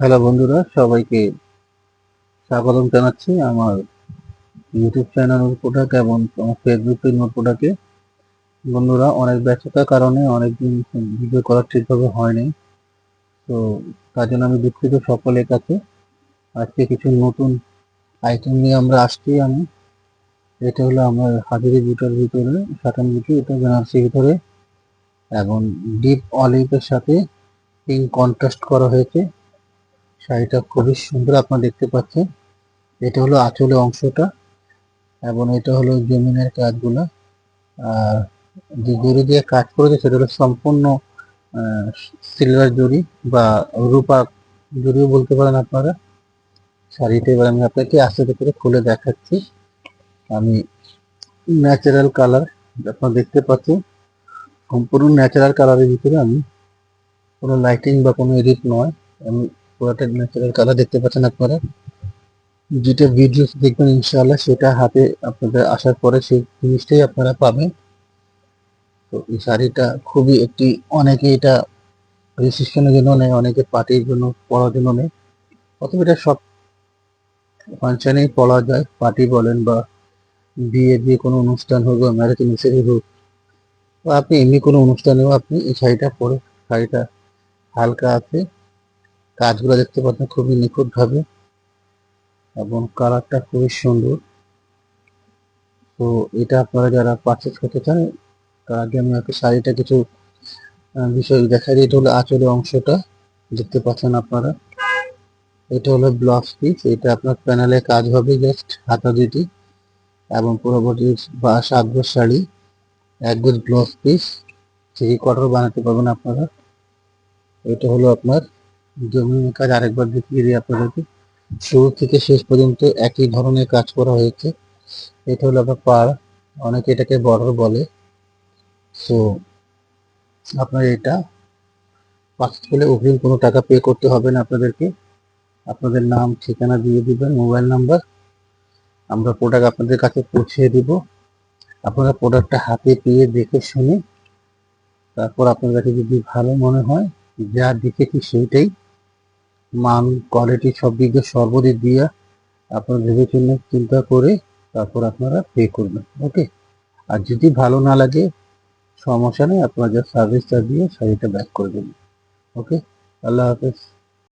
Hello বন্ধুরা, সবাইকে স্বাগতম জানাচ্ছি আমার ইউটিউব চ্যানেল প্রোডাক্ট এবং আমার ফেসবুক পেজ প্রোডাক্টে। বন্ধুরা, অনেক ব্যস্ততার কারণে অনেকদিন ভিডিও করা ঠিকভাবে হয়নি, তো তার জন্য আমি দুঃখিত সকলের কাছে। আজকে কিছু নতুন আইটেম নিয়ে আমরা আসছি। এটা হলো আমার হাজারি বুটার ভিতরে সাটান বুটি, এটা বেনারসির ভিতরে এবং ডিপ অলিভের সাথে পিঙ্ক কন্ট্রাস্ট করা হয়েছে। শাড়িটা খুবই সুন্দর, আপনারা দেখতে পাচ্ছেন। এটা হলো আঁচলের অংশটা এবং এটা হলো জমিনের কাজগুলো। আর যে জরি দিয়ে কাজ করেছে সেটা হলো সম্পূর্ণ সিলভার জরি বা রূপা জরিও বলতে পারেন আপনারা। শাড়িটা এবার আমি আপনাকে আস্তে আস্তে করে খুলে দেখাচ্ছি। আমি ন্যাচারাল কালার আপনারা দেখতে পাচ্ছেন, সম্পূর্ণ ন্যাচারাল কালারের ভিতরে, আমি কোনো লাইটিং বা কোনো এডিট নয়, আমি পুরোটা ন্যাচারাল কালার দেখতে পাচ্ছেন আপনারা। যেটা ভিডিও দেখবেন ইনশাআল্লাহ সেটা হাতে আপনাদের আসার পরে সেই জিনিসটাই আপনারা পাবেন। তো এই শাড়িটা খুবই একটি, অনেকে এটা রিসেপশনের জন্য নেয়, অনেকে পার্টির জন্য পরার জন্য নেয়। অথবা এটা সব ফাংশনেই পরা যায়, পার্টি বলেন বা বিয়ে যে কোনো অনুষ্ঠান হোক বা ম্যারেজ অ্যানিভার্সারি হোক বা আপনি এমনি কোনো অনুষ্ঠানেও আপনি এই শাড়িটা পরে। শাড়িটা হালকা আছে, কাজগুলো দেখতে পাচ্ছেন খুবই নিখুঁতভাবে এবং কালারটা খুবই সুন্দর। তো এটা আপনারা যারা পারচেস করতে চান তার আগে আমি আপনাকে শাড়িটা কিছু বিষয় দেখাই দিই। এটা হলো আঁচলের অংশটা দেখতে পাচ্ছেন আপনারা। এটা হলো ব্লাউজ পিস, এটা আপনার প্যানেলে কাজ হবে জাস্ট হাতা দুটি এবং পরবর্তী বা 7 গজ শাড়ি 1 গজ ব্লাউজ পিস 3/4 বানাতে পারবেন আপনারা। এটা হলো আপনার জমিনের কাজ, আরেকবার দেখিয়ে দিই আপনাদেরকে। শুরু থেকে শেষ পর্যন্ত একই ধরনের কাজ করা হয়েছে। এটা হলো আপনার পাড়, অনেকে এটাকে বর্ডার বলে। সো আপনার এটা পারচেজ করলে অগ্রিম কোনো টাকা পে করতে হবে না আপনাদেরকে। আপনাদের নাম ঠিকানা দিয়ে দিবেন, মোবাইল নাম্বার, আমরা প্রোডাক্ট আপনাদের কাছে পৌঁছে দিব। আপনারা প্রোডাক্টটা হাতে পেয়ে দেখে শুনে তারপর আপনার কাছে যদি ভালো মনে হয়, যা দেখেছি সেইটাই, মান কোয়ালিটি সব দিক দিয়ে সর্বদিক দিয়ে আপনারা ভেবে চিন্তা করে তারপর আপনারা পে করবেন। ওকে, আর যদি ভালো না লাগে সমস্যা নেই, আপনারা যা সার্ভিসটা দিয়ে শাড়িটা ব্যাক করে দেবেন। ওকে, আল্লাহ হাফেজ।